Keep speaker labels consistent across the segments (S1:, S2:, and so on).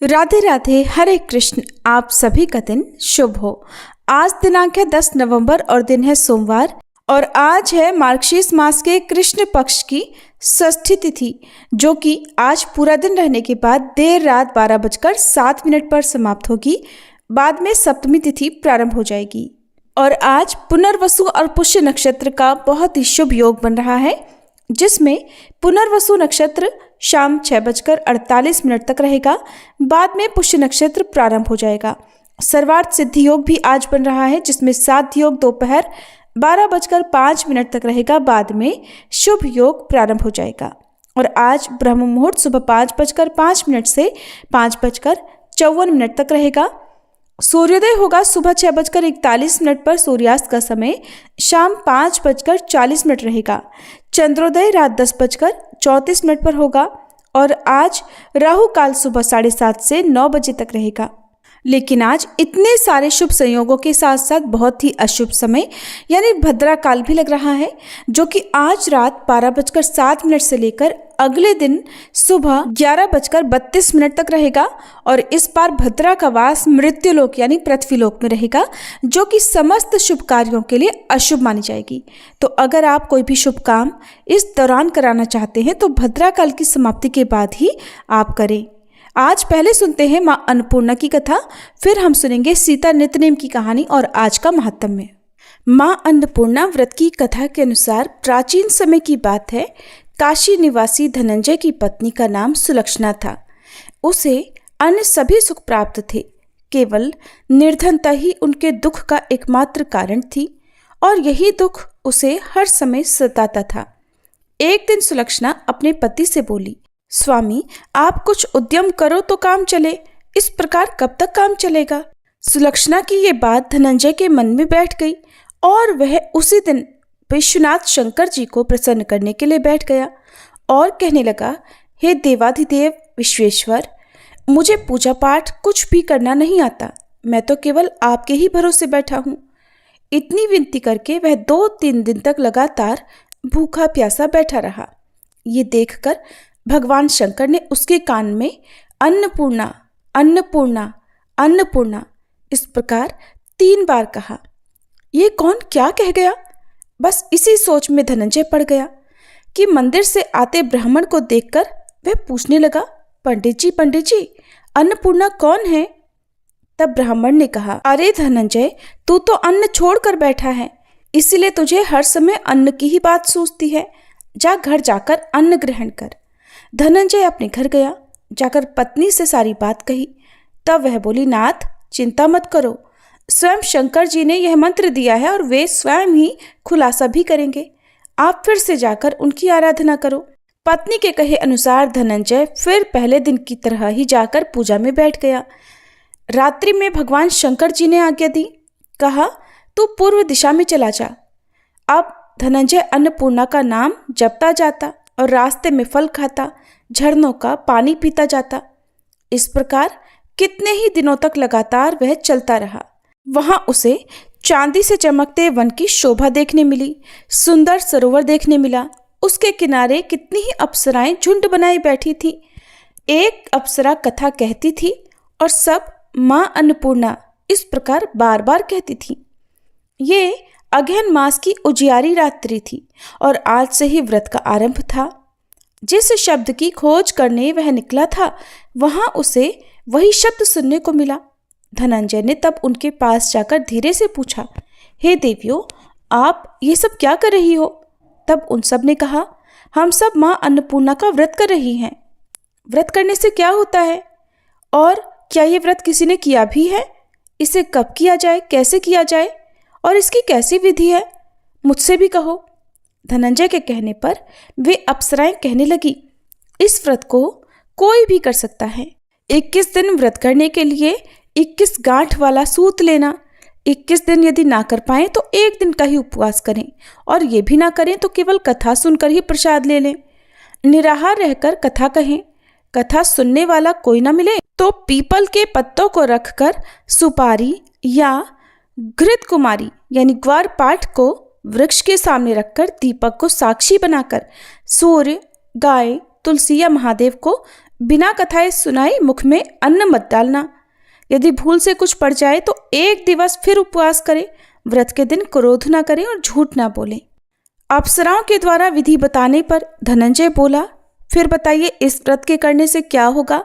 S1: राधे राधे, हरे कृष्ण। आप सभी का दिन शुभ हो। आज दिनांक है 10 नवंबर और दिन है सोमवार और आज है मार्गशीर्ष मास के कृष्ण पक्ष की षष्ठी तिथि, जो कि आज पूरा दिन रहने के बाद देर रात 12:07 पर समाप्त होगी। बाद में सप्तमी तिथि प्रारंभ हो जाएगी और आज पुनर्वसु और पुष्य नक्षत्र का बहुत ही शुभ योग बन रहा है, जिसमें पुनर्वसु नक्षत्र शाम 6:48 तक रहेगा। बाद में पुष्य नक्षत्र प्रारंभ हो जाएगा। सर्वार्थ सिद्धि योग भी आज बन रहा है, जिसमें साध्य योग दोपहर 12:05 तक रहेगा। बाद में शुभ योग प्रारंभ हो जाएगा और आज ब्रह्म मुहूर्त सुबह 5:05 से 5:54 तक रहेगा। सूर्योदय होगा सुबह 6:41 पर। सूर्यास्त का समय शाम 5:40 रहेगा। चंद्रोदय रात 10:34 पर होगा और आज राहु काल सुबह 7:30 से 9 बजे तक रहेगा। लेकिन आज इतने सारे शुभ संयोगों के साथ साथ बहुत ही अशुभ समय यानी भद्रा काल भी लग रहा है, जो कि आज रात 12:07 से लेकर अगले दिन सुबह 11:32 तक रहेगा। और इस बार भद्रा का वास मृत्युलोक यानी पृथ्वीलोक में रहेगा, जो कि समस्त शुभ कार्यों के लिए अशुभ मानी जाएगी। तो अगर आप कोई भी शुभ काम इस दौरान कराना चाहते हैं तो भद्रा काल की समाप्ति के बाद ही आप करें। आज पहले सुनते हैं माँ अन्नपूर्णा की कथा, फिर हम सुनेंगे सीता नित्यनेम की कहानी और आज का महात्म्य। माँ अन्नपूर्णा व्रत की कथा के अनुसार प्राचीन समय की बात है। काशी निवासी धनंजय की पत्नी का नाम सुलक्षणा था। उसे अन्य सभी सुख प्राप्त थे, केवल निर्धनता ही उनके दुख का एकमात्र कारण थी और यही दुख उसे हर समय सताता था। एक दिन सुलक्षणा अपने पति से बोली, स्वामी आप कुछ उद्यम करो तो काम चले, इस प्रकार कब तक काम चलेगा। सुलक्षणा की ये बात धनंजय के मन में बैठ गई और वह उसी दिन विश्वनाथ शंकर जी को प्रसन्न करने के लिए बैठ गया और कहने लगा, हे देवाधिदेव विश्वेश्वर, मुझे पूजा पाठ कुछ भी करना नहीं आता, मैं तो केवल आपके ही भरोसे बैठा हूँ। इतनी विनती करके वह 2-3 दिन तक लगातार भूखा प्यासा बैठा रहा। ये देखकर भगवान शंकर ने उसके कान में अन्नपूर्णा अन्नपूर्णा अन्नपूर्णा इस प्रकार 3 बार कहा। ये कौन क्या कह गया। बस इसी सोच में धनंजय पड़ गया कि मंदिर से आते ब्राह्मण को देखकर वह पूछने लगा, पंडित जी अन्नपूर्णा कौन है। तब ब्राह्मण ने कहा, अरे धनंजय, तू तो अन्न छोड़कर बैठा है, इसीलिए तुझे हर समय अन्न की ही बात सूझती है। जा घर जाकर अन्न ग्रहण कर। धनंजय अपने घर गया, जाकर पत्नी से सारी बात कही। तब वह बोली, नाथ चिंता मत करो, स्वयं शंकर जी ने यह मंत्र दिया है और वे स्वयं ही खुलासा भी करेंगे। आप फिर से जाकर उनकी आराधना करो। पत्नी के कहे अनुसार धनंजय फिर पहले दिन की तरह ही जाकर पूजा में बैठ गया। रात्रि में भगवान शंकर जी ने आज्ञा दी, कहा तू पूर्व दिशा में चला जा। अब धनंजय अन्नपूर्णा का नाम जपता जाता और रास्ते में फल खाता, झरनों का पानी पीता जाता। इस प्रकार कितने ही दिनों तक लगातार वह चलता रहा। वहां उसे चांदी से चमकते वन की शोभा देखने मिली, सुंदर सरोवर देखने मिला। उसके किनारे कितनी ही अप्सराएं झुंड बनाई बैठी थी। एक अप्सरा कथा कहती थी और सब माँ अन्नपूर्णा इस प्रकार बार बार कहती थी। ये अगहन मास की उजियारी रात्रि थी और आज से ही व्रत का आरंभ था। जिस शब्द की खोज करने वह निकला था, वहां उसे वही शब्द सुनने को मिला। धनंजय ने तब उनके पास जाकर धीरे से पूछा, हे देवियों, आप ये सब क्या कर रही हो। तब उन सब ने कहा, हम सब माँ अन्नपूर्णा का व्रत कर रही हैं। व्रत करने से क्या होता है और क्या ये व्रत किसी ने किया भी है। इसे कब किया जाए, कैसे किया जाए और इसकी कैसी विधि है, मुझसे भी कहो। धनंजय के कहने पर वे अप्सराएं कहने लगी, इस व्रत को कोई भी कर सकता है। 21 दिन व्रत करने के लिए 21 गांठ वाला सूत लेना। 21 दिन यदि ना कर पाए तो 1 दिन का ही उपवास करें और ये भी ना करें तो केवल कथा सुनकर ही प्रसाद ले लें। निराहार रहकर कथा कहें। कथा सुनने वाला कोई ना मिले तो पीपल के पत्तों को रखकर सुपारी या घृत कुमारी यानी ग्वार पाठ को वृक्ष के सामने रखकर दीपक को साक्षी बनाकर सूर्य, गाय, तुलसी या महादेव को बिना कथाएं सुनाए मुख में अन्न मत डालना। यदि भूल से कुछ पड़ जाए तो 1 दिवस फिर उपवास करें। व्रत के दिन क्रोध ना करें और झूठ ना बोलें। अप्सराओं के द्वारा विधि बताने पर धनंजय बोला, फिर बताइए इस व्रत के करने से क्या होगा?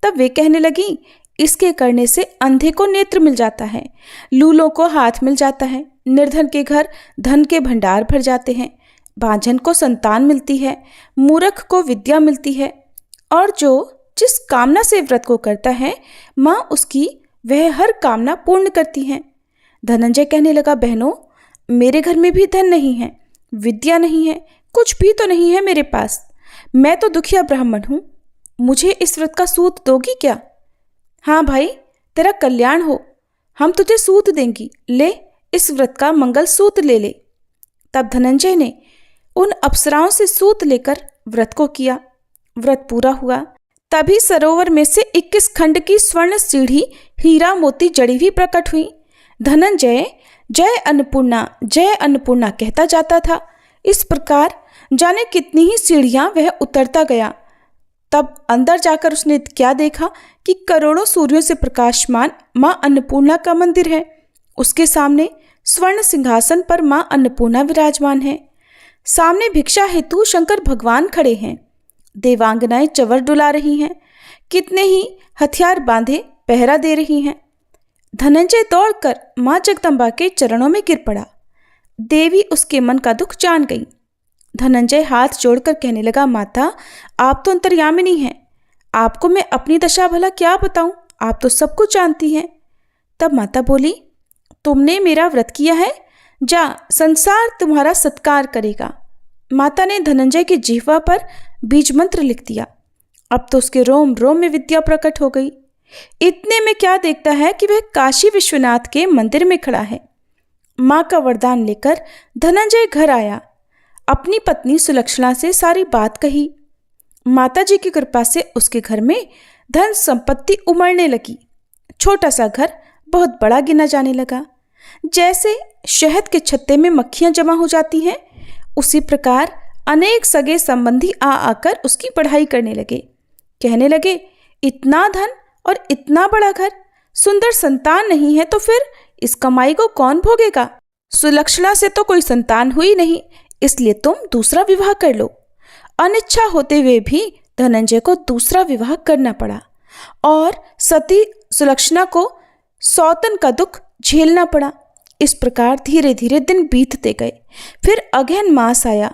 S1: तब वे कहने लगी, इसके करने से अंधे को नेत्र मिल जाता है, लूलों को हाथ मिल जाता है, निर्धन के घर धन के भंडार भर जाते हैं, बांझन को संतान मिलती है, मूर्ख को विद्या मिलती है, और जो जिस कामना से व्रत को करता है माँ उसकी वह हर कामना पूर्ण करती हैं। धनंजय कहने लगा, बहनों, मेरे घर में भी धन नहीं है, विद्या नहीं है, कुछ भी तो नहीं है मेरे पास। मैं तो दुखिया ब्राह्मण हूँ, मुझे इस व्रत का सूत दोगी क्या? हाँ भाई, तेरा कल्याण हो, हम तुझे सूत देंगी, ले इस व्रत का मंगल सूत ले ले। तब धनंजय ने उन अप्सराओं से सूत लेकर व्रत को किया। व्रत पूरा हुआ। तभी सरोवर में से 21 खंड की स्वर्ण सीढ़ी हीरा मोती जड़ी हुई प्रकट हुई। धनंजय जय अन्नपूर्णा कहता जाता था। इस प्रकार जाने कितनी ही सीढ़ियां वह उतरता गया। तब अंदर जाकर उसने क्या देखा कि करोड़ों सूर्यों से प्रकाशमान माँ अन्नपूर्णा का मंदिर है। उसके सामने स्वर्ण सिंहासन पर माँ अन्नपूर्णा विराजमान है। सामने भिक्षा हेतु शंकर भगवान खड़े हैं। देवांगनाएं चवर डुला रही हैं। कितने ही हथियार बांधे पहरा दे रही हैं। धनंजय दौड़कर माँ जगदम्बा के चरणों में गिर पड़ा। देवी उसके मन का दुख जान गई। धनंजय हाथ जोड़कर कहने लगा, माता, आप तो अंतर्यामिनी हैं, आपको मैं अपनी दशा भला क्या बताऊं, आप तो सब कुछ जानती हैं। तब माता बोली, तुमने मेरा व्रत किया है, जा, संसार तुम्हारा सत्कार करेगा। माता ने धनंजय की जिह्वा पर बीज मंत्र लिख दिया। अब तो उसके रोम रोम में विद्या प्रकट हो गई। इतने में क्या देखता है कि वह काशी विश्वनाथ के मंदिर में खड़ा है। माँ का वरदान लेकर धनंजय घर आया। अपनी पत्नी सुलक्षणा से सारी बात कही। माता जी की कृपा से उसके घर में धन संपत्ति उमड़ने लगी। छोटा सा घर बहुत बड़ा गिना जाने लगा। जैसे शहद के छत्ते में मक्खियां जमा हो जाती हैं, उसी प्रकार अनेक सगे संबंधी आ आकर उसकी पढ़ाई करने लगे। कहने लगे, इतना धन और इतना बड़ा घर, सुंदर संतान नहीं है तो फिर इस कमाई को कौन भोगेगा? सुलक्षणा से तो कोई संतान हुई नहीं, इसलिए तुम दूसरा विवाह कर लो। अनिच्छा होते हुए भी धनंजय को दूसरा विवाह करना पड़ा और सती सुलक्षणा को सौतन का दुख झेलना पड़ा। इस प्रकार धीरे धीरे दिन बीतते गए। फिर अगहन मास आया।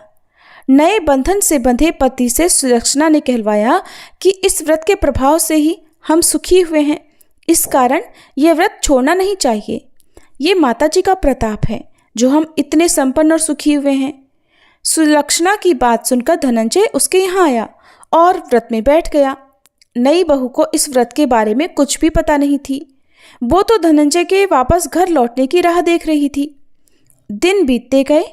S1: नए बंधन से बंधे पति से सुलक्षणा ने कहलवाया कि इस व्रत के प्रभाव से ही हम सुखी हुए हैं, इस कारण यह व्रत छोड़ना नहीं चाहिए। ये माता जी का प्रताप है जो हम इतने संपन्न और सुखी हुए हैं। सुलक्षणा की बात सुनकर धनंजय उसके यहाँ आया और व्रत में बैठ गया। नई बहू को इस व्रत के बारे में कुछ भी पता नहीं थी। वो तो धनंजय के वापस घर लौटने की राह देख रही थी। दिन बीतते गए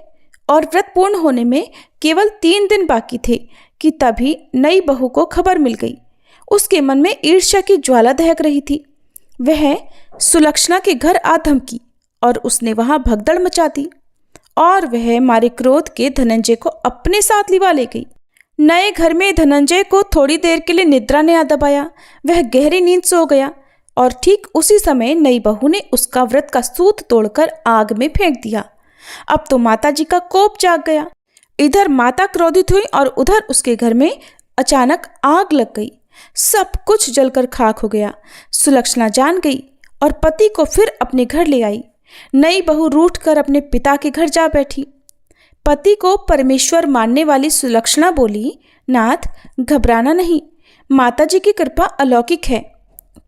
S1: और व्रत पूर्ण होने में केवल 3 दिन बाकी थे कि तभी नई बहू को खबर मिल गई। उसके मन में ईर्ष्या की ज्वाला दहक रही थी। वह सुलक्षणा के घर आ धमकी और उसने वहां भगदड़ मचा दी और वह मारे क्रोध के धनंजय को अपने साथ लिवा ले गई। नए घर में धनंजय को थोड़ी देर के लिए निद्रा ने आ दबाया। वह गहरी नींद सो गया और ठीक उसी समय नई बहू ने उसका व्रत का सूत तोड़कर आग में फेंक दिया। अब तो माता जी का कोप जाग गया। इधर माता क्रोधित हुई और उधर उसके घर में अचानक आग लग गई। सब कुछ जलकर खाक हो गया। सुलक्षणा जान गई और पति को फिर अपने घर ले आई। नई बहू रूठ कर अपने पिता के घर जा बैठी। पति को परमेश्वर मानने वाली सुलक्षणा बोली, नाथ, घबराना नहीं, माता जी की कृपा अलौकिक है।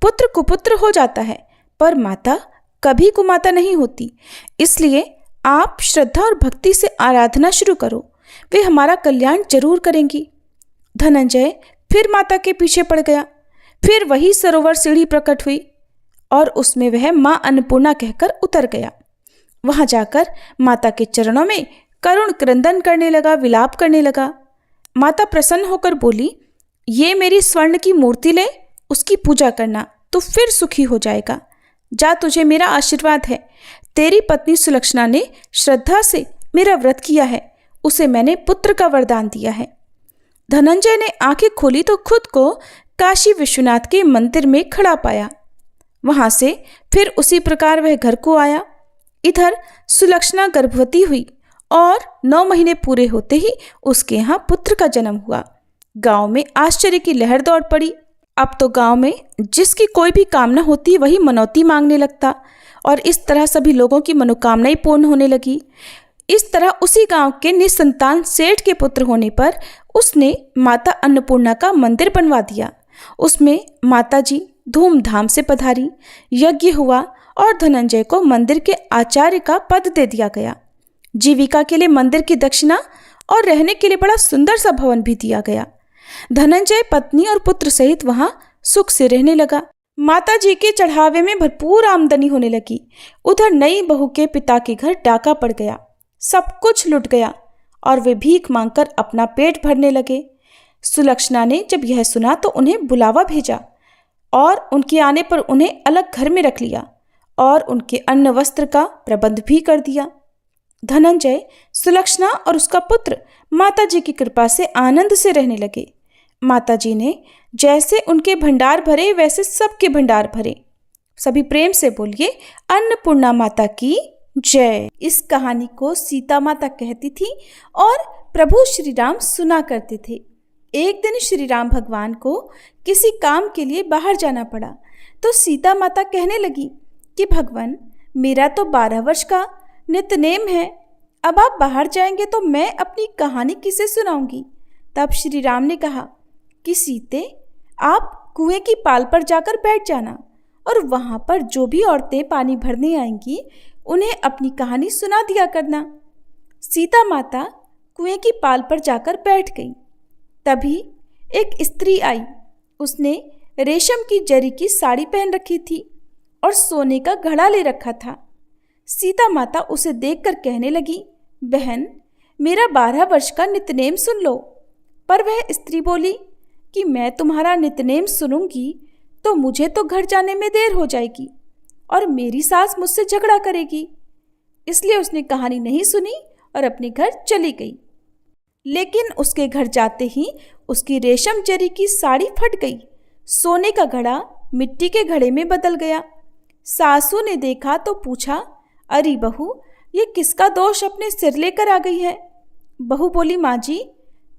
S1: पुत्र कुपुत्र हो जाता है पर माता कभी कुमाता नहीं होती। इसलिए आप श्रद्धा और भक्ति से आराधना शुरू करो, वे हमारा कल्याण जरूर करेंगी। धनंजय फिर माता के पीछे पड़ गया। फिर वही सरोवर सीढ़ी प्रकट हुई और उसमें वह माँ अन्नपूर्णा कहकर उतर गया। वहां जाकर माता के चरणों में करुण क्रंदन करने लगा, विलाप करने लगा। माता प्रसन्न होकर बोली, ये मेरी स्वर्ण की मूर्ति ले, उसकी पूजा करना तो फिर सुखी हो जाएगा। जा, तुझे मेरा आशीर्वाद है। तेरी पत्नी सुलक्षणा ने श्रद्धा से मेरा व्रत किया है, उसे मैंने पुत्र का वरदान दिया है। धनंजय ने आंखें खोली तो खुद को काशी विश्वनाथ के मंदिर में खड़ा पाया। वहां से फिर उसी प्रकार वह घर को आया। इधर सुलक्षणा गर्भवती हुई और 9 महीने पूरे होते ही उसके यहाँ पुत्र का जन्म हुआ। गांव में आश्चर्य की लहर दौड़ पड़ी। अब तो गांव में जिसकी कोई भी कामना होती वही मनौती मांगने लगता और इस तरह सभी लोगों की मनोकामनाएं पूर्ण होने लगी। इस तरह उसी गांव के निसंतान सेठ के पुत्र होने पर उसने माता अन्नपूर्णा का मंदिर बनवा दिया। उसमें माता जी धूमधाम से पधारी, यज्ञ हुआ और धनंजय को मंदिर के आचार्य का पद दे दिया गया। जीविका के लिए मंदिर की दक्षिणा और रहने के लिए बड़ा सुंदर सा भवन भी दिया गया। धनंजय पत्नी और पुत्र सहित वहां सुख से रहने लगा। माता जी के चढ़ावे में भरपूर आमदनी होने लगी। उधर नई बहू के पिता के घर डाका पड़ गया, सब कुछ लुट गया और वे भीख मांगकर अपना पेट भरने लगे। सुलक्षणा ने जब यह सुना तो उन्हें बुलावा भेजा और उनके आने पर उन्हें अलग घर में रख लिया और उनके अन्न वस्त्र का प्रबंध भी कर दिया। धनंजय, सुलक्षणा और उसका पुत्र माता जी की कृपा से आनंद से रहने लगे। माता जी ने जैसे उनके भंडार भरे वैसे सबके भंडार भरे। सभी प्रेम से बोलिए, अन्नपूर्णा माता की जय। इस कहानी को सीता माता कहती थी और प्रभु श्री राम सुना करते थे। एक दिन श्री राम भगवान को किसी काम के लिए बाहर जाना पड़ा तो सीता माता कहने लगी कि भगवान, मेरा तो 12 वर्ष का नित्यनेम है, अब आप बाहर जाएंगे तो मैं अपनी कहानी किसे सुनाऊंगी। तब श्री राम ने कहा कि सीते, आप कुएं की पाल पर जाकर बैठ जाना और वहां पर जो भी औरतें पानी भरने आएंगी उन्हें अपनी कहानी सुना दिया करना। सीता माता कुएं की पाल पर जाकर बैठ गई। तभी एक स्त्री आई। उसने रेशम की जरी की साड़ी पहन रखी थी और सोने का घड़ा ले रखा था। सीता माता उसे देखकर कहने लगी, बहन, मेरा 12 वर्ष का नित्यनेम सुन लो। पर वह स्त्री बोली कि मैं तुम्हारा नित्यनेम सुनूंगी तो मुझे तो घर जाने में देर हो जाएगी और मेरी सास मुझसे झगड़ा करेगी। इसलिए उसने कहानी नहीं सुनी और अपने घर चली गई। लेकिन उसके घर जाते ही उसकी रेशम जरी की साड़ी फट गई। सोने का घड़ा मिट्टी के घड़े में बदल गया। सासू ने देखा तो पूछा, अरे बहू, ये किसका दोष अपने सिर लेकर आ गई है। बहू बोली, माँ जी,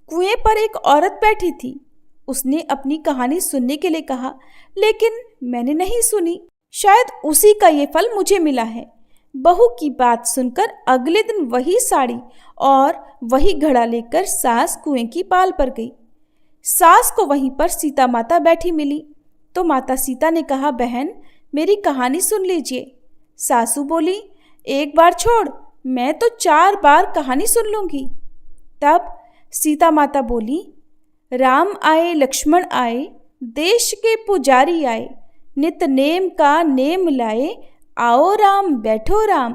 S1: कुएं पर एक औरत बैठी थी। उसने अपनी कहानी सुनने के लिए कहा, लेकिन मैंने नहीं सुनी। शायद उसी का ये फल मुझे मिला है। बहू की बात सुनकर अगले दिन वही साड़ी और वही घड़ा लेकर सास कुएं की पाल पर गई। सास को वहीं पर सीता माता बैठी मिली तो माता सीता ने कहा, बहन, मेरी कहानी सुन लीजिए। सासू बोली, एक बार छोड़, मैं तो 4 बार कहानी सुन लूंगी। तब सीता माता बोली, राम आए लक्ष्मण आए, देश के पुजारी आए, नित नेम का नेम लाए, आओ राम बैठो राम,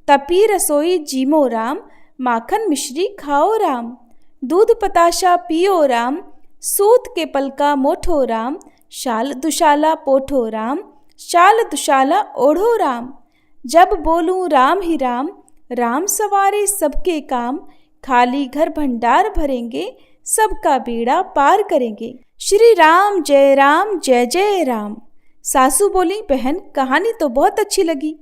S1: तपी रसोई जीमो राम, माखन मिश्री खाओ राम, दूध पताशा पियो राम, सूत के पलका मोठो राम, शाल दुशाला पोठो राम, शाल दुशाला ओढ़ो राम, जब बोलूं राम ही राम, राम सवारे सबके काम, खाली घर भंडार भरेंगे, सबका बेड़ा पार करेंगे। श्री राम जय जय राम। सासू बोली, बहन, कहानी तो बहुत अच्छी लगी।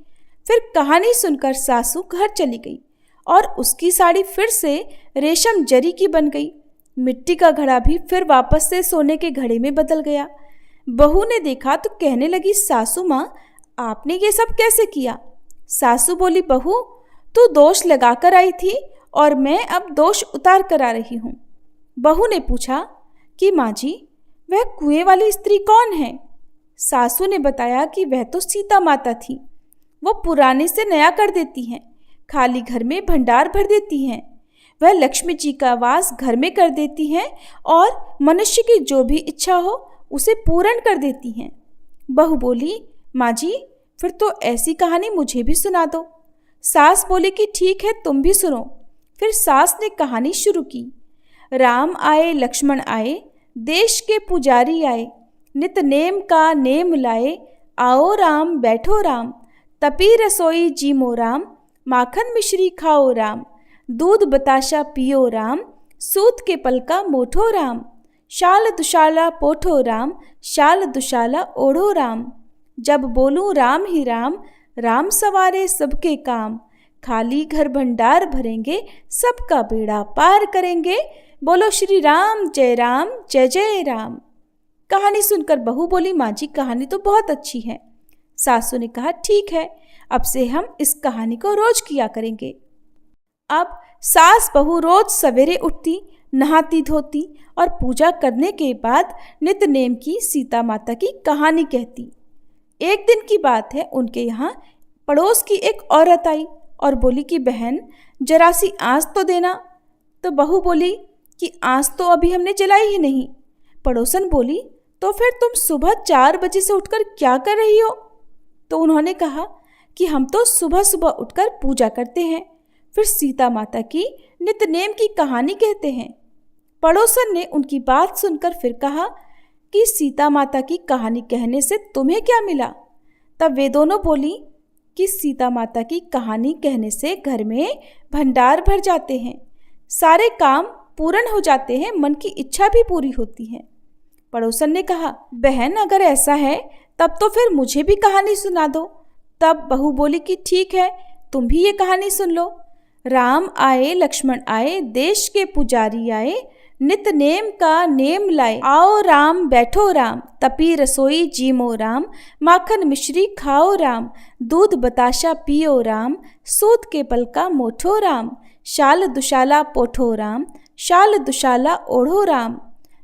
S1: फिर कहानी सुनकर सासू घर चली गई और उसकी साड़ी फिर से रेशम जरी की बन गई। मिट्टी का घड़ा भी फिर वापस से सोने के घड़े में बदल गया। बहू ने देखा तो कहने लगी, सासू माँ, आपने ये सब कैसे किया। सासू बोली, बहू, तू दोष लगा कर आई थी और मैं अब दोष उतार कर आ रही हूँ। बहू ने पूछा कि माँ जी, वह कुएं वाली स्त्री कौन है। सासू ने बताया कि वह तो सीता माता थी। वो पुराने से नया कर देती हैं, खाली घर में भंडार भर देती हैं। वह लक्ष्मी जी का वास घर में कर देती हैं और मनुष्य की जो भी इच्छा हो उसे पूर्ण कर देती हैं। बहू बोली, माँ जी, फिर तो ऐसी कहानी मुझे भी सुना दो। सास बोली कि ठीक है, तुम भी सुनो। फिर सास ने कहानी शुरू की। राम आए लक्ष्मण आए, देश के पुजारी आए, नित नेम का नेम लाए, आओ राम बैठो राम, तपी रसोई जीमो राम, माखन मिश्री खाओ राम, दूध बताशा पियो राम, सूत के पलका मोठो राम, शाल दुशाला पोठो राम, शाल दुशाला ओढ़ो राम। जब बोलूं राम ही राम, राम सवारे सबके काम। खाली घर भंडार भरेंगे, सबका बेड़ा पार करेंगे। बोलो श्री राम जय जय राम। कहानी सुनकर बहू बोली, माँ जी कहानी तो बहुत अच्छी है। सासू ने कहा, ठीक है, अब से हम इस कहानी को रोज किया करेंगे। अब सास बहू रोज सवेरे उठती, नहाती धोती और पूजा करने के बाद नित्य नेम की सीता माता की कहानी कहती। एक दिन की बात है, उनके यहाँ पड़ोस की एक औरत आई और बोली कि बहन जरा सी आँच तो देना। तो बहू बोली कि आँच तो अभी हमने जलाई ही नहीं। पड़ोसन बोली, तो फिर तुम सुबह 4 बजे से उठकर क्या कर रही हो? तो उन्होंने कहा कि हम तो सुबह सुबह उठकर पूजा करते हैं, फिर सीता माता की नित्य नेम की कहानी कहते हैं। पड़ोसन ने उनकी बात सुनकर फिर कहा कि सीता माता की कहानी कहने से तुम्हें क्या मिला? तब वे दोनों बोली कि सीता माता की कहानी कहने से घर में भंडार भर जाते हैं, सारे काम पूर्ण हो जाते हैं, मन की इच्छा भी पूरी होती है। पड़ोसन ने कहा, बहन अगर ऐसा है तब तो फिर मुझे भी कहानी सुना दो। तब बहू बोली कि ठीक है, तुम भी ये कहानी सुन लो। राम आए लक्ष्मण आए, देश के पुजारी आए, नित नेम का नेम लाए। आओ राम बैठो राम, तपी रसोई जीमो राम। माखन मिश्री खाओ राम, दूध बताशा पियो राम। सूत के पल का मोठो राम, शाल दुशाला पोठो राम। शाल दुशाला ओढ़ो राम।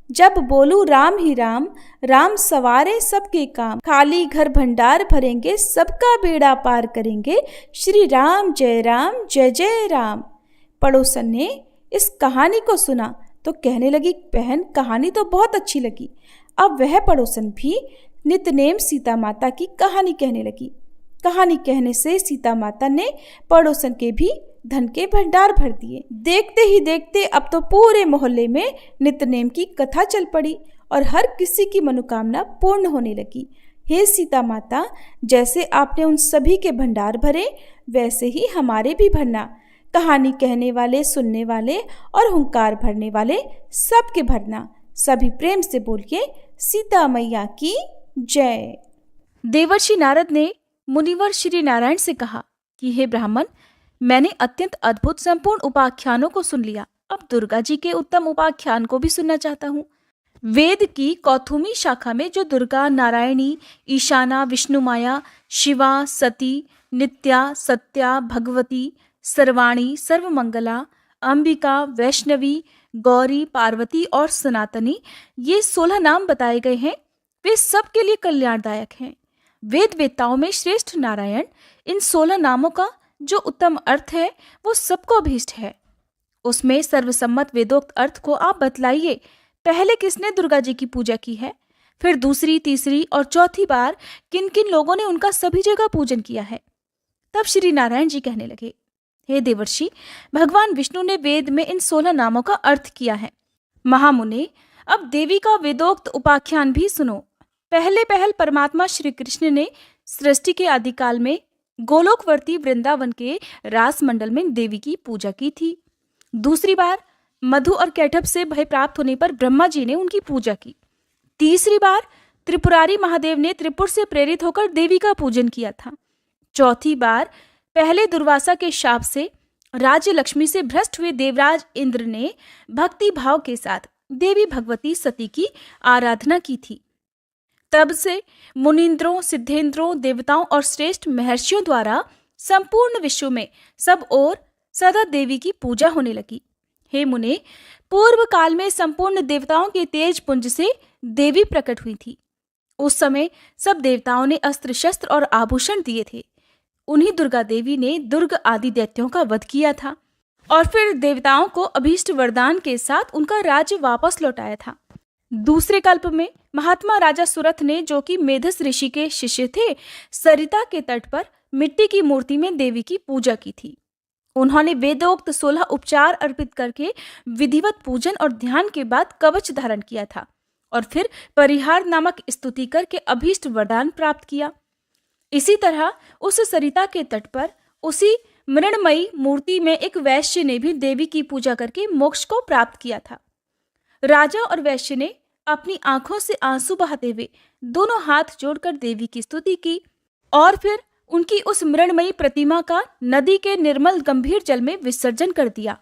S1: जब बोलूं राम ही राम, राम सवारे सबके काम। खाली घर भंडार भरेंगे, सबका बेड़ा पार करेंगे। श्री राम जय जय राम। पड़ोसन ने इस कहानी को सुना तो कहने लगी, बहन कहानी तो बहुत अच्छी लगी। अब वह पड़ोसन भी नित्यनेम सीता माता की कहानी कहने लगी। कहानी कहने से सीता माता ने पड़ोसन के भी धन के भंडार भर दिए। देखते ही देखते अब तो पूरे मोहल्ले में नित्यनेम की कथा चल पड़ी और हर किसी की मनोकामना पूर्ण होने लगी। हे सीता माता, जैसे आपने उन सभी के भंडार भरे, वैसे ही हमारे भी भरना। कहानी कहने वाले, सुनने वाले और हुंकार भरने वाले सबके भरना। सभी प्रेम से बोलिए, सीता मैया की जय।
S2: देवर्षि नारद ने मुनिवर श्री नारायण से कहा कि हे ब्राह्मण, मैंने अत्यंत अद्भुत संपूर्ण उपाख्यानों को सुन लिया। अब दुर्गा जी के उत्तम उपाख्यान को भी सुनना चाहता हूँ। वेद की कौथुमी शाखा में जो दुर्गा, नारायणी, ईशाना, विष्णुमाया, शिवा, सती, नित्या, सत्या, भगवती, सर्वाणी, सर्वमंगला, अंबिका, वैष्णवी, गौरी, पार्वती और सनातनी, ये 16 नाम बताए गए हैं, वे सबके लिए कल्याणदायक हैं। वेद वेत्ताओं में श्रेष्ठ नारायण इन 16 नामों का जो उत्तम अर्थ है वो सबको अभीष्ट है। उसमें सर्वसम्मत वेदोक्त अर्थ को आप बतलाइए। पहले किसने दुर्गा जी की पूजा की है, फिर दूसरी, तीसरी और चौथी बार किन किन लोगों ने उनका सभी जगह पूजन किया है? तब श्री नारायण जी कहने लगे, हे देवर्षि, भगवान विष्णु ने वेद में इन 16 नामों का अर्थ किया है। महामुने, अब देवी का वेदोक्त उपाख्यान भी सुनो। पहल परमात्मा श्री कृष्ण ने सृष्टि के आदिकाल में गोलोकवर्ती वृंदावन के रास मंडल में देवी की पूजा की थी। दूसरी बार मधु और कैटभ से भय प्राप्त होने पर ब्रह्मा जी ने उनकी पूजा की। तीसरी बार त्रिपुरारी महादेव ने त्रिपुर से प्रेरित होकर देवी का पूजन किया था। चौथी बार पहले दुर्वासा के शाप से राज्य लक्ष्मी से भ्रष्ट हुए देवराज इंद्र ने भक्ति भाव के साथ देवी भगवती सती की आराधना की थी। तब से मुनींद्रों, सिद्धेंद्रों, देवताओं और श्रेष्ठ महर्षियों द्वारा संपूर्ण विश्व में सब ओर सदा देवी की पूजा होने लगी। हे मुने, पूर्व काल में संपूर्ण देवताओं के तेज पुंज से देवी प्रकट हुई थी। उस समय सब देवताओं ने अस्त्र शस्त्र और आभूषण दिए थे। उन्हीं दुर्गा देवी ने दुर्ग आदि दैत्यों का वध किया था और फिर देवताओं को अभीष्ट वरदान के साथ उनका राज्य वापस लौटाया था। दूसरे कल्प में महात्मा राजा सुरथ ने, जो कि मेधस ऋषि के शिष्य थे, सरिता के तट पर मिट्टी की मूर्ति में देवी की पूजा की थी। उन्होंने वेदोक्त 16 उपचार अर्पित करके विधिवत पूजन और ध्यान के बाद कवच धारण किया था और फिर परिहार नामक स्तुति करके अभीष्ट वरदान प्राप्त किया। इसी तरह उस सरिता के तट पर उसी मृणमयी मूर्ति में एक वैश्य ने भी देवी की पूजा करके मोक्ष को प्राप्त किया था। राजा और वैश्य ने अपनी आंखों से आंसू बहाते हुए दोनों हाथ जोड़कर देवी की स्तुति की और फिर उनकी उस मृण्मयी प्रतिमा का नदी के निर्मल गंभीर जल में विसर्जन कर दिया।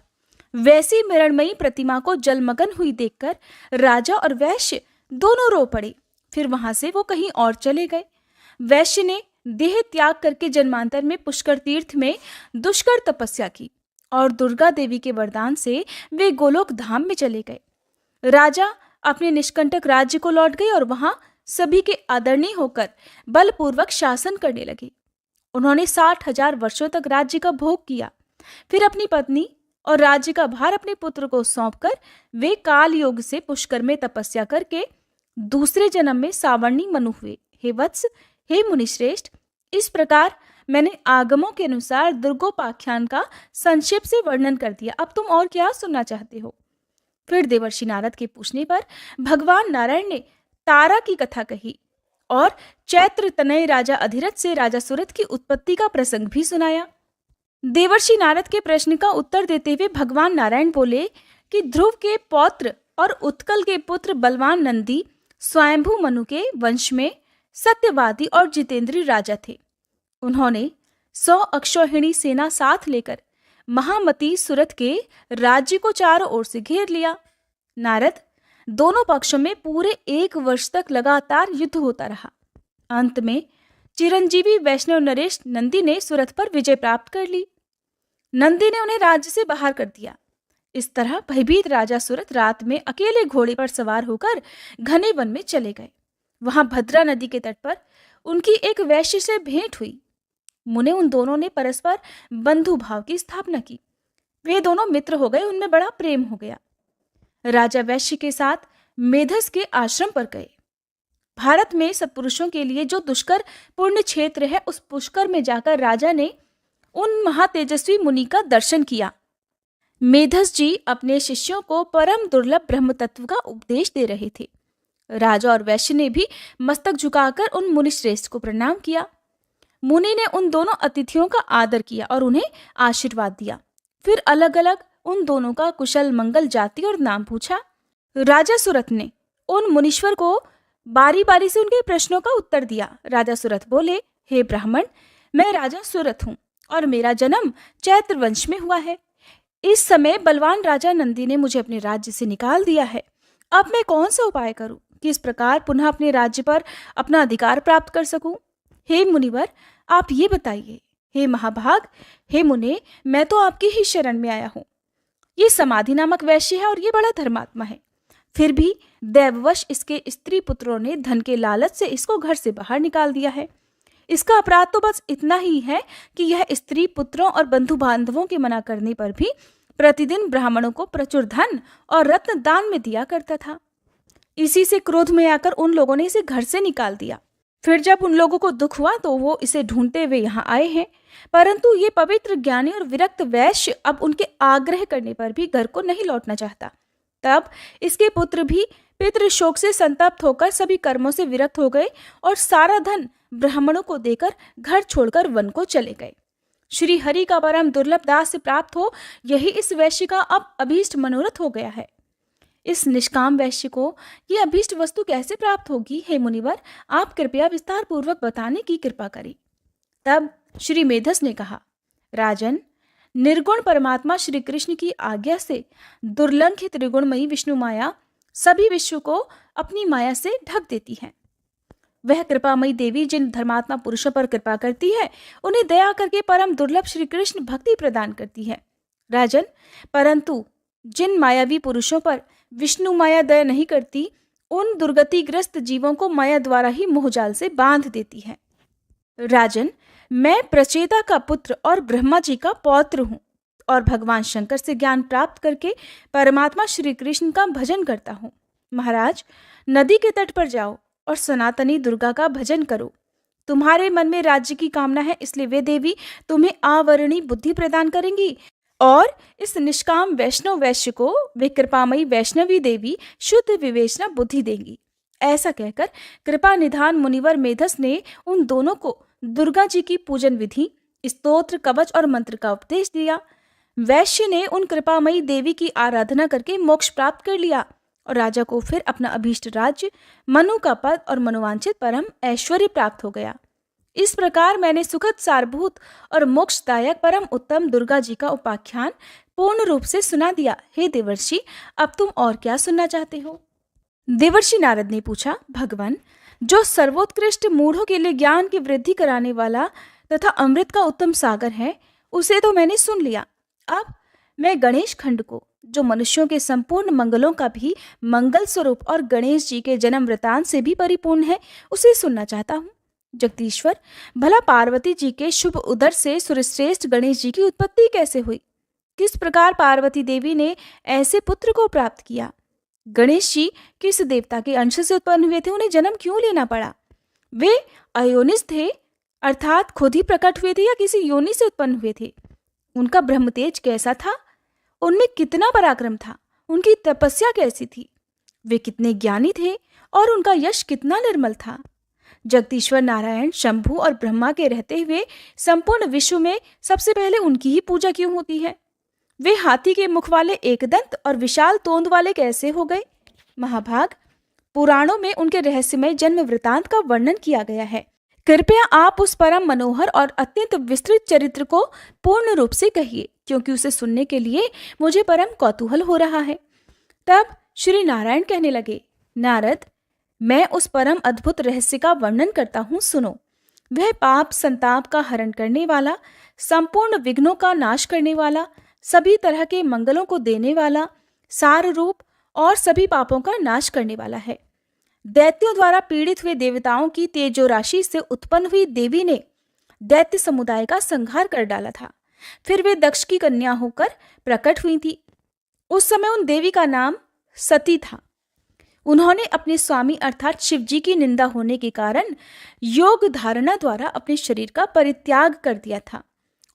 S2: वैसी मृण्मयी प्रतिमा को जलमग्न हुई देखकर राजा और वैश्य दोनों रो पड़े। फिर वहां से वो कहीं और चले गए। वैश्य ने देह त्याग करके जन्मांतर में पुष्कर तीर्थ में दुष्कर तपस्या की और दुर्गा देवी के वरदान से वे गोलोक धाम में चले गए। राजा अपने निष्कंटक राज्य को लौट गए और वहां सभी के आदरणीय होकर बलपूर्वक शासन करने लगे। उन्होंने 60,000 वर्षों तक राज्य का भोग किया। फिर अपनी पत्नी और राज्य का भार अपने पुत्र को सौंपकर वे काल योग से पुष्कर में तपस्या करके दूसरे जन्म में सावर्णी मनु हुए। हे वत्स, हे मुनिश्रेष्ठ, इस प्रकार मैंने आगमों के अनुसार दुर्गोपाख्यान का संक्षेप से वर्णन कर दिया। अब तुम और क्या सुनना चाहते हो? फिर देवर्षि नारद के पूछने पर भगवान नारायण ने तारा की कथा कही और चैत्र तनय राजा अधिरथ से राजा सुरथ की उत्पत्ति का प्रसंग भी सुनाया। देवर्षि नारद के प्रश्न का उत्तर देते हुए भगवान नारायण बोले कि ध्रुव के पौत्र और उत्कल के पुत्र बलवान नंदी स्वयंभू मनु के वंश में सत्यवादी और जितेंद्रीय राजा थे। उन्होंने 100 अक्षौहिणी सेना साथ लेकर महामती सुरथ के राज्य को चारों ओर से घेर लिया। नारद, दोनों पक्षों में पूरे 1 वर्ष तक लगातार युद्ध होता रहा। अंत में चिरंजीवी वैष्णव नरेश नंदी ने सुरथ पर विजय प्राप्त कर ली। नंदी ने उन्हें राज्य से बाहर कर दिया। इस तरह भयभीत राजा सुरथ रात में अकेले घोड़े पर सवार होकर घने वन में चले गए। वहां भद्रा नदी के तट पर उनकी एक वैश्य से भेंट हुई। मुने उन दोनों ने परस्पर बंधु भाव की स्थापना की। वे दोनों मित्र हो गए, उनमें बड़ा प्रेम हो गया। राजा वैश्य के साथ मेधस के आश्रम पर गए। भारत में सत्पुरुषों के लिए जो दुष्कर पुण्य क्षेत्र है, उस पुष्कर में जाकर राजा ने उन महातेजस्वी मुनि का दर्शन किया। मेधस जी अपने शिष्यों को परम दुर्लभ ब्रह्म तत्व का उपदेश दे रहे थे। राजा और वैश्य ने भी मस्तक झुकाकर उन मुनि श्रेष्ठ को प्रणाम किया। मुनि ने उन दोनों अतिथियों का आदर किया और उन्हें आशीर्वाद दिया। फिर अलग अलग उन दोनों का कुशल मंगल, जाति और नाम पूछा। राजा सुरथ ने उन मुनीश्वर को बारी बारी से उनके प्रश्नों का उत्तर दिया। राजा सुरथ बोले, हे ब्राह्मण, मैं राजा सुरथ हूँ और मेरा जन्म चैत्र वंश में हुआ है। इस समय बलवान राजा नंदी ने मुझे अपने राज्य से निकाल दिया है। अब मैं कौन सा उपाय करूं कि इस प्रकार पुनः अपने राज्य पर अपना अधिकार प्राप्त कर सकूं? हे मुनिवर, आप ये बताइए। हे महाभाग, हे मुने, मैं तो आपकी ही शरण में आया हूँ। ये समाधि नामक वैश्य है और ये बड़ा धर्मात्मा है। फिर भी दैववश इसके स्त्री पुत्रों ने धन के लालच से इसको घर से बाहर निकाल दिया है। इसका अपराध तो बस इतना ही है कि यह स्त्री पुत्रों और बंधु बांधवों के मना करने पर भी प्रतिदिन ब्राह्मणों को प्रचुर धन और रत्न दान में दिया करता था। इसी से क्रोध में आकर उन लोगों ने इसे घर से निकाल दिया। फिर जब उन लोगों को दुख हुआ तो वो इसे ढूंढते हुए यहाँ आए हैं, परंतु ये पवित्र, ज्ञानी और विरक्त वैश्य अब उनके आग्रह करने पर भी घर को नहीं लौटना चाहता। तब इसके पुत्र भी पितृशोक से संतप्त होकर सभी कर्मों से विरक्त हो गए और सारा धन ब्राह्मणों को देकर घर छोड़कर वन को चले गए। श्री हरि का परम दुर्लभ दास से प्राप्त हो, यही इस वैश्य का अब अभीष्ट मनोरथ हो गया है। इस निष्काम वैश्य को ये अभीष्ट वस्तु कैसे प्राप्त होगी? हे मुनिवर, आप कृपया विस्तार पूर्वक बताने की कृपा करें। तब श्री मेधस ने कहा, राजन, निर्गुण परमात्मा श्री कृष्ण की आज्ञा से दुर्लंघित त्रिगुणमयी विष्णु माया सभी विश्व को अपनी माया से ढक देती है। वह कृपामयी देवी जिन धर्मात्मा पुरुषों पर कृपा करती है, उन्हें दया करके परम दुर्लभ श्री कृष्ण भक्ति प्रदान करती है। राजन, परंतु जिन मायावी पुरुषों पर विष्णु माया दया नहीं करती, उन दुर्गतिग्रस्त जीवों को माया द्वारा ही मोहजाल से बांध देती है। राजन, मैं प्रचेता का पुत्र और ब्रह्मा जी का पौत्र हूँ और भगवान शंकर से ज्ञान प्राप्त करके परमात्मा श्री कृष्ण का भजन करता हूँ। महाराज, नदी के तट पर जाओ और सनातनी दुर्गा का भजन करो। तुम्हारे मन में राज्य की कामना है, इसलिए वे देवी तुम्हें आवरणी बुद्धि प्रदान करेंगी और इस निष्काम वैष्णव वैश्य को वे कृपामयी वैष्णवी देवी शुद्ध विवेचना बुद्धि देंगी। ऐसा कहकर कृपा निधान मुनिवर मेधस ने उन दोनों को दुर्गा जी की पूजन विधि, स्तोत्र, कवच और मंत्र का उपदेश दिया। वैश्य ने उन कृपामयी देवी की आराधना करके मोक्ष प्राप्त कर लिया और राजा को फिर अपना अभीष्ट राज्य, मनु का पद और मनोवांछित परम ऐश्वर्य प्राप्त हो गया। इस प्रकार मैंने सुखद, सारभूत और मोक्षदायक परम उत्तम दुर्गा जी का उपाख्यान पूर्ण रूप से सुना दिया। हे देवर्षि, अब तुम और क्या सुनना चाहते हो? देवर्षि नारद ने पूछा, भगवान, जो सर्वोत्कृष्ट मूढ़ों के लिए ज्ञान की वृद्धि कराने वाला तथा अमृत का उत्तम सागर है, उसे तो मैंने सुन लिया। अब मैं गणेश खंड को, जो मनुष्यों के संपूर्ण मंगलों का भी मंगल स्वरूप और गणेश जी के जन्म वृतांत से भी परिपूर्ण है, उसे सुनना चाहता हूँ। जगदीश्वर, भला पार्वती जी के शुभ उदर से सुरश्रेष्ठ गणेश जी की उत्पत्ति कैसे हुई? किस प्रकार पार्वती देवी ने ऐसे पुत्र को प्राप्त किया? गणेश जी किस देवता के अंश से उत्पन्न हुए थे? उन्हें जन्म क्यों लेना पड़ा? वे अयोनिज थे, अर्थात खुद ही प्रकट हुए थे, या किसी योनि से उत्पन्न हुए थे? उनका ब्रह्म तेज कैसा था? उनमें कितना पराक्रम था? उनकी तपस्या कैसी थी? वे कितने ज्ञानी थे और उनका यश कितना निर्मल था? जगदीश्वर नारायण, शंभु और ब्रह्मा के रहते हुए संपूर्ण विश्व में सबसे पहले उनकी ही पूजा क्यों होती है? वे हाथी के मुख वाले, एकदंत और विशाल तोंद वाले कैसे हो गए? महाभाग, पुराणों में उनके रहस्यमय जन्म वृतांत का वर्णन किया गया है। कृपया आप उस परम मनोहर और अत्यंत विस्तृत चरित्र को पूर्ण रूप से कहिए, क्योंकि उसे सुनने के लिए मुझे परम कौतूहल हो रहा है। तब श्री नारायण कहने लगे, नारद, मैं उस परम अद्भुत रहस्य का वर्णन करता हूँ, सुनो। वह पाप संताप का हरण करने वाला, संपूर्ण विघ्नों का नाश करने वाला, सभी तरह के मंगलों को देने वाला, सार रूप और सभी पापों का नाश करने वाला है। दैत्यों द्वारा पीड़ित हुए देवताओं की तेजो राशि से उत्पन्न हुई देवी ने दैत्य समुदाय का संहार कर डाला था। फिर वे दक्ष की कन्या होकर प्रकट हुई थी। उस समय उन देवी का नाम सती था। उन्होंने अपने स्वामी अर्थात शिव जी की निंदा होने के कारण योग धारणा द्वारा अपने शरीर का परित्याग कर दिया था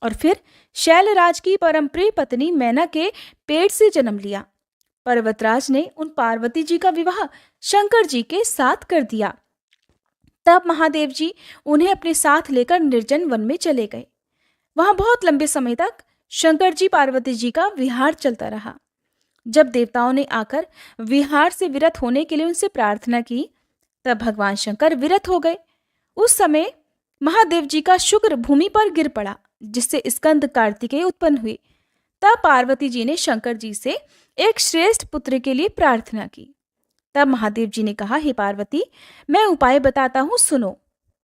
S2: और फिर शैलराज की परम प्रिय पत्नी मैना के पेट से जन्म लिया। पर्वतराज ने उन पार्वती जी का विवाह शंकर जी के साथ कर दिया। तब महादेव जी उन्हें अपने साथ लेकर निर्जन वन में चले गए। वहां बहुत लंबे समय तक शंकर जी पार्वती जी का विहार चलता रहा। जब देवताओं ने आकर विहार से विरत होने के लिए उनसे प्रार्थना की, तब भगवान शंकर विरत हो गए। उस समय महादेव जी का शुक्र भूमि पर गिर पड़ा, जिससे स्कंद कार्तिकेय उत्पन्न हुए। तब पार्वती जी ने शंकर जी से एक श्रेष्ठ पुत्र के लिए प्रार्थना की। तब महादेव जी ने कहा, हे पार्वती, मैं उपाय बताता हूँ, सुनो।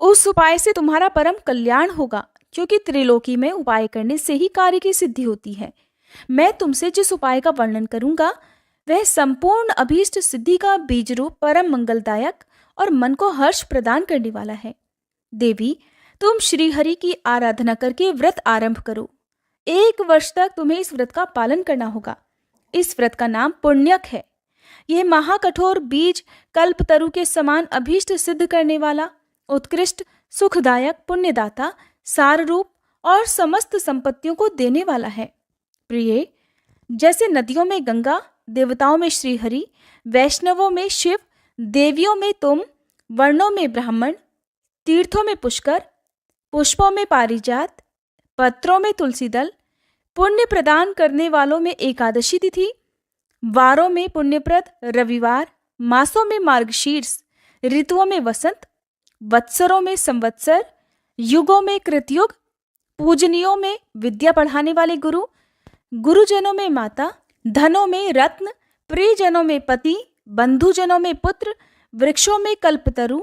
S2: उस उपाय से तुम्हारा परम कल्याण होगा, क्योंकि त्रिलोकी में उपाय करने से ही कार्य की सिद्धि होती है। मैं तुमसे जिस उपाय का वर्णन करूंगा वह संपूर्ण अभीष्ट सिद्धि का बीज रूप, परम मंगलदायक और मन को हर्ष प्रदान करने वाला है। देवी, तुम श्रीहरि की आराधना करके व्रत आरंभ करो। 1 वर्ष तक तुम्हें इस व्रत का पालन करना होगा। इस व्रत का नाम पुण्यक है। यह महाकठोर बीज कल्पतरु के समान अभीष्ट सिद्ध करने वाला, उत्कृष्ट, सुखदायक, पुण्यदाता, सार रूप और समस्त संपत्तियों को देने वाला है। प्रिय, जैसे नदियों में गंगा, देवताओं में श्रीहरि, वैष्णवों में शिव, देवियों में तुम, वर्णों में ब्राह्मण, तीर्थों में पुष्कर, पुष्पों में पारिजात, पत्रों में तुलसी दल, पुण्य प्रदान करने वालों में एकादशी तिथि, वारों में पुण्यप्रद रविवार, मासों में मार्गशीर्ष, ऋतुओं में वसंत, वत्सरों में संवत्सर, युगों में कृतयुग, पूजनियों में विद्या पढ़ाने वाले गुरु, गुरुजनों में माता, धनों में रत्न, प्रियजनों में पति, बंधुजनों में पुत्र, वृक्षों में कल्पतरु,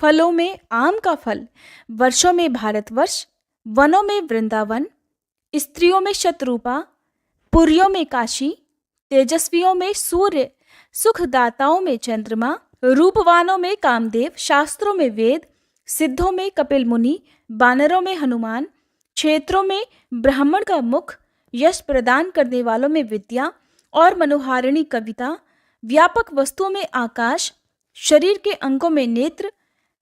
S2: फलों में आम का फल, वर्षों में भारतवर्ष, वनों में वृंदावन, स्त्रियों में शतरूपा, पुरियों में काशी, तेजस्वियों में सूर्य, सुखदाताओं में चंद्रमा, रूपवानों में कामदेव, शास्त्रों में वेद, सिद्धों में कपिल मुनि, बानरों में हनुमान, क्षेत्रों में ब्राह्मण का मुख, यश प्रदान करने वालों में विद्या और मनोहारिणी कविता, व्यापक वस्तुओं में आकाश, शरीर के अंगों में नेत्र,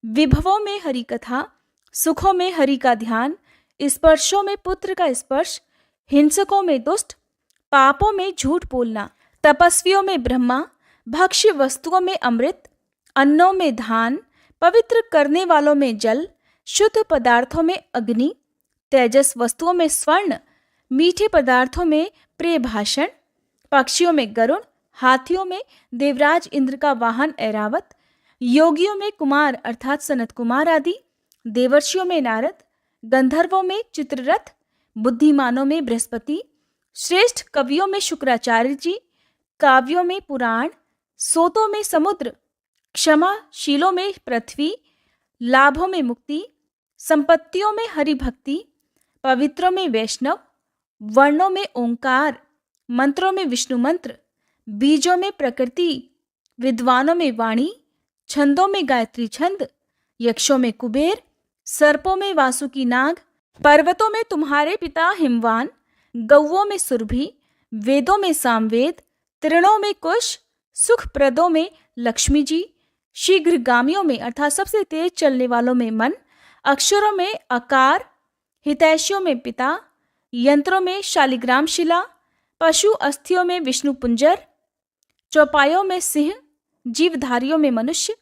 S2: विभवों में हरि कथा, सुखों में हरि का ध्यान, स्पर्शों में पुत्र का स्पर्श, हिंसकों में दुष्ट, पापों में झूठ बोलना, तपस्वियों में ब्रह्मा, भक्ष्य वस्तुओं में अमृत, अन्नों में धान, पवित्र करने वालों में जल, शुद्ध पदार्थों में अग्नि, तेजस वस्तुओं में स्वर्ण, मीठे पदार्थों में प्रिय भाषण, पक्षियों में गरुण, हाथियों में देवराज इंद्र का वाहन ऐरावत, योगियों में कुमार अर्थात सनत कुमार आदि, देवर्षियों में नारद, गंधर्वों में चित्ररथ, बुद्धिमानों में बृहस्पति, श्रेष्ठ कवियों में शुक्राचार्य जी, काव्यों में पुराण, सोतों में समुद्र, क्षमाशीलों में पृथ्वी, लाभों में मुक्ति, संपत्तियों में हरि भक्ति, पवित्रों में वैष्णव, वर्णों में ओंकार, मंत्रों में विष्णु मंत्र, बीजों में प्रकृति, विद्वानों में वाणी, छंदों में गायत्री छंद, यक्षों में कुबेर, सर्पों में वासुकी नाग, पर्वतों में तुम्हारे पिता हिमवान, गौओं में सुरभि, वेदों में सामवेद, तृणों में कुश, सुखप्रदों में लक्ष्मी जी, शीघ्रगामियों में अर्थात सबसे तेज चलने वालों में मन, अक्षरों में अकार, हितैषियों में पिता, यंत्रों में शालिग्राम शिला, पशु अस्थियों में विष्णु पुंजर, चौपायों में सिंह, जीवधारियों में मनुष्य,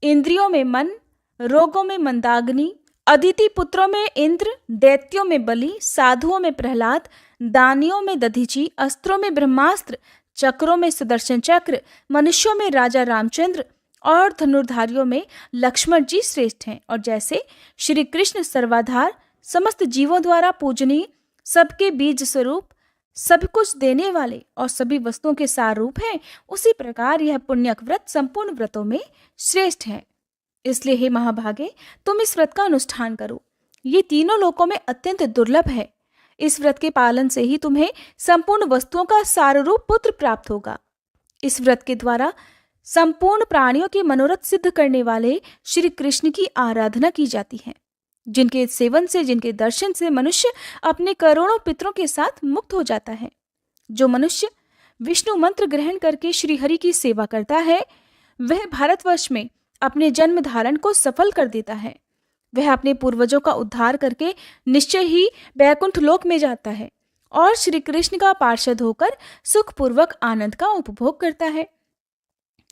S2: इंद्रियों में मन, रोगों में मंदाग्नि, अदिति पुत्रों में इंद्र, दैत्यों में बलि, साधुओं में प्रहलाद, दानियों में दधीची, अस्त्रों में ब्रह्मास्त्र, चक्रों में सुदर्शन चक्र, मनुष्यों में राजा रामचंद्र और धनुर्धारियों में लक्ष्मण जी श्रेष्ठ हैं। और जैसे श्री कृष्ण सर्वाधार, समस्त जीवों द्वारा पूजनीय, सबके बीज स्वरूप, सब कुछ देने वाले और सभी वस्तुओं के सार रूप हैं, उसी प्रकार यह पुण्यक व्रत संपूर्ण व्रतों में श्रेष्ठ है। इसलिए हे महाभागे, तुम इस व्रत का अनुष्ठान करो। ये तीनों लोकों में अत्यंत दुर्लभ है। इस व्रत के पालन से ही तुम्हें संपूर्ण वस्तुओं का सार रूप पुत्र प्राप्त होगा। इस व्रत के द्वारा संपूर्ण प्राणियों के मनोरथ सिद्ध करने वाले श्री कृष्ण की आराधना की जाती है, जिनके सेवन से, जिनके दर्शन से मनुष्य अपने करोड़ों पितरों के साथ मुक्त हो जाता है। जो मनुष्य विष्णु मंत्र ग्रहण करके श्री हरि की सेवा करता है, वह भारतवर्ष में अपने जन्म धारण को सफल कर देता है। वह अपने पूर्वजों का उद्धार करके निश्चय ही वैकुंठ लोक में जाता है और श्री कृष्ण का पार्षद होकर सुखपूर्वक आनंद का उपभोग करता है।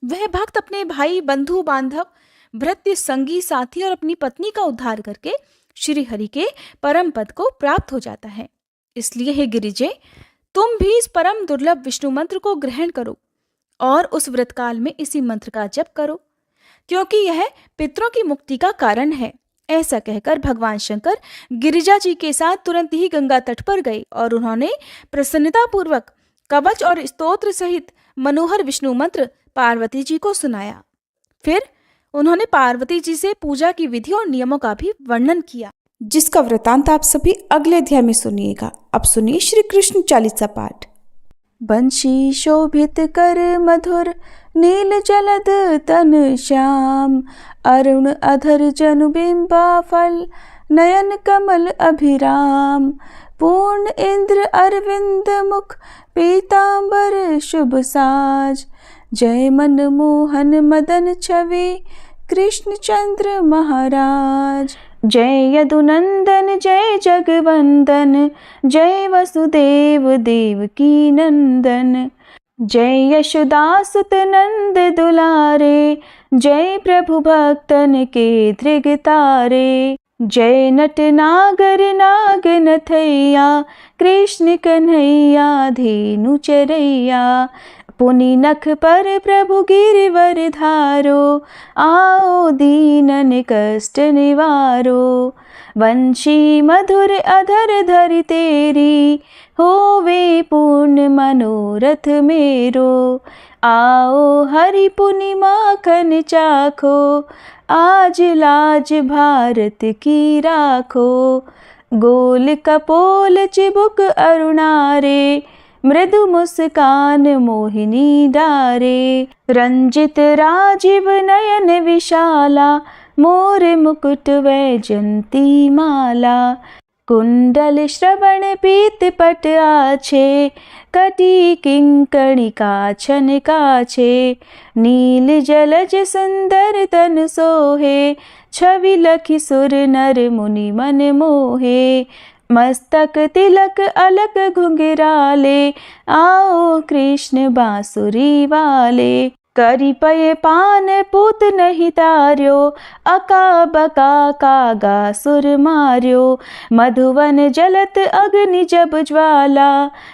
S2: वह भक्त अपने भाई, बंधु बांधव, भृत्य, संगी, साथी और अपनी पत्नी का उद्धार करके श्री हरि के परम पद को प्राप्त हो जाता है। इसलिए हे गिरिजे, तुम भी इस परम दुर्लभ विष्णु मंत्र को ग्रहण करो और उस व्रत काल में इसी मंत्र का जप करो, क्योंकि यह पितरों की मुक्ति का कारण है। ऐसा कहकर भगवान शंकर गिरिजा जी के साथ तुरंत ही गंगा तट पर गए और उन्होंने प्रसन्नता पूर्वक कवच और स्तोत्र सहित मनोहर विष्णु मंत्र पार्वती जी को सुनाया। फिर उन्होंने पार्वती जी से पूजा की विधि और नियमों का भी वर्णन किया,
S1: जिसका वृतांत आप सभी अगले अध्याय में सुनिएगा। अब सुनिए श्री कृष्ण चालीसा पाठ। बंशी शोभित कर मधुर, नील जलद तन श्याम, अरुण अधर जनु बिंबा फल, नयन कमल अभिराम, पूर्ण इंद्र अरविंद मुख, पीतांबर शुभ साज, जय मन मोहन मदन छवि, कृष्ण चंद्र महाराज। जय यदुनंदन जय जगवंदन, जय वसुदेव देवकी नंदन, जय यशोदासुत नंद दुलारे, जय प्रभु भक्तन के धृग तारे, जय नट नागर नाग नथैया, कृष्ण कन्हैया धेनु चरैया, पुनि नख पर प्रभु गिरिवर धारो, आओ दीनन कष्ट निवारो, वंशी मधुर अधर धरि तेरी, होवे पूर्ण मनोरथ मेरो, आओ हरि पुनि माखन चाखो, आज लाज भारत की राखो, गोल कपोल चिबुक अरुणारे, मृदु मुस्कान मोहिनी डारे, रंजित राजीव नयन विशाला, मोर मुकुट वैजंती माला, कुंडल श्रवण पीत पट आछे, कटी किंकणी काछन काछे, नील जलज सुंदर तन सोहे, छवि लखि सुर नर मुनि मन मोहे, मस्तक तिलक अलक घुंघराले, आओ कृष्ण बांसुरी वाले, करी पये पान पूत नहीं तार्यो, अका बका कागा सुर मार्यो। मधुवन जलत अग्नि जब ज्वाला,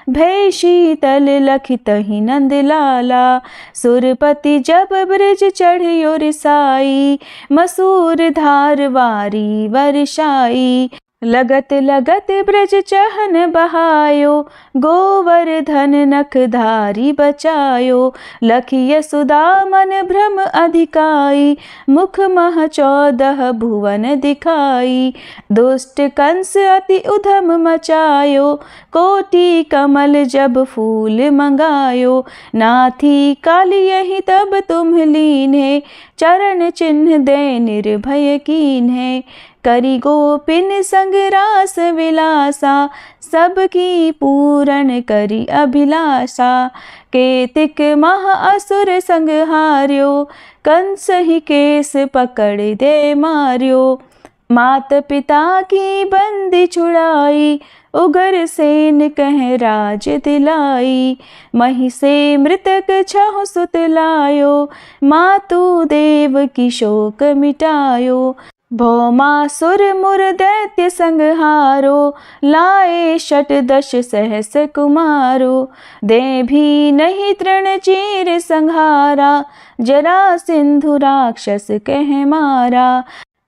S1: भय शीतल लखित ही नंद लाला। सुरपति जब ब्रज चढ़ियो रिसाई, मसूर धार वारी वर्षाई। लगत लगत ब्रज चहन बहायो, गोवर्धन नख धारी बचायो। लखी यशोदा मन भ्रम अधिकाई, मुख मह 14 भुवन दिखाई। दुष्ट कंस अति उधम मचायो, कोटि कमल जब फूल मंगायो। नाथी काली यही तब तुम लीन्हे, चरण चिन्ह दे निर्भय कीन्हे। करी गोपिन संग रास विलासा, सबकी पूरन करी अभिलाषा। केतिक मह असुर संग हार्यो, कंस ही केस पकड़ दे मार्यो। मात पिता की बंदी छुड़ाई, उग्रसेन कह राज दिलाई। मही से मृतक 6 सुत लायो, मातु देव की शोक मिटायो। भौमासुर मुर दैत्य संहारो, लाए 18 सहस कुमारो। दे भी नहीं तृण चीर संहारा, जरा सिंधु राक्षस कह मारा।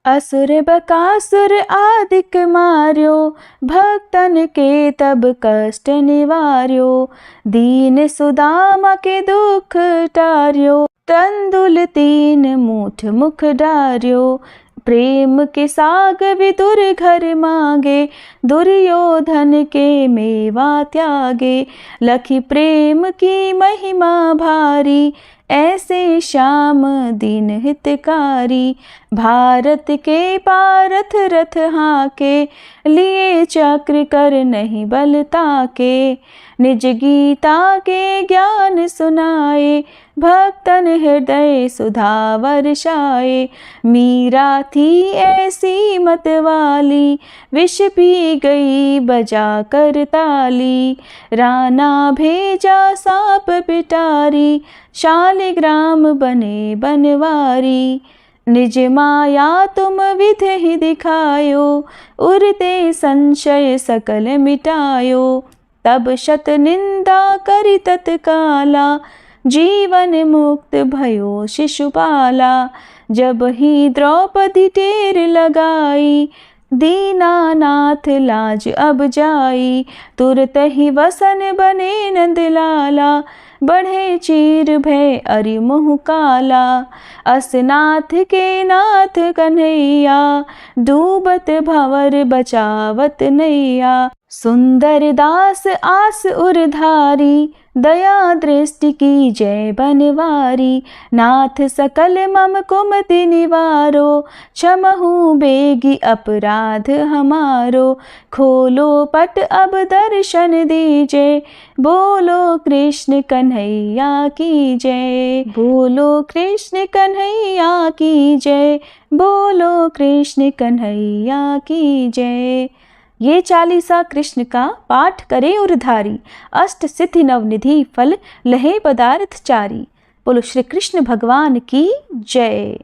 S1: असुर बकासुर आदिक मार्यो, भक्तन के तब कष्ट निवार्यो। दीन सुदामा के दुख टार्यो, तंदुल 3 मूठ मुख डार्यो। प्रेम के साग विदुर घर मांगे, दुर्योधन के मेवा त्यागे। लखी प्रेम की महिमा भारी, ऐसे श्याम दीन हितकारी। भारत के पारथ रथ हाके, लिए चक्र कर नहीं बल ताके। निज गीता के ज्ञान सुनाए, भक्तन हृदय सुधा वर्षाए। मीरा थी ऐसी मत वाली, विष पी गई बजा कर ताली। राना भेजा सांप पिटारी, शालिग्राम बने बनवारी। निज माया तुम विधि ही दिखायो, उरते संशय सकल मिटायो। तब शत निंदा करी तत्काला, जीवन मुक्त भयो शिशुपाला। जब ही द्रौपदी टेर लगाई, दीनानाथ लाज अब जाई। तुरत ही वसन बने नंदलाला, बढ़े चीर भय अरि मुँह काला। असनाथ के नाथ कन्हैया, डूबत भंवर बचावत नैया। सुंदर दास आस उरधारी, दया दृष्टि की जय बनवारी। नाथ सकल मम कुमति निवारो, क्षमहु बेगी अपराध हमारो। खोलो पट अब दर्शन दीजे, बोलो कृष्ण कन्हैया की जय। बोलो कृष्ण कन्हैया की जय, बोलो कृष्ण कन्हैया की जय। ये 40 कृष्ण का पाठ करे उरधारी, अष्ट सिद्धि नवनिधि फल लहे पदार्थ चारी। बोलो श्री कृष्ण भगवान की जय।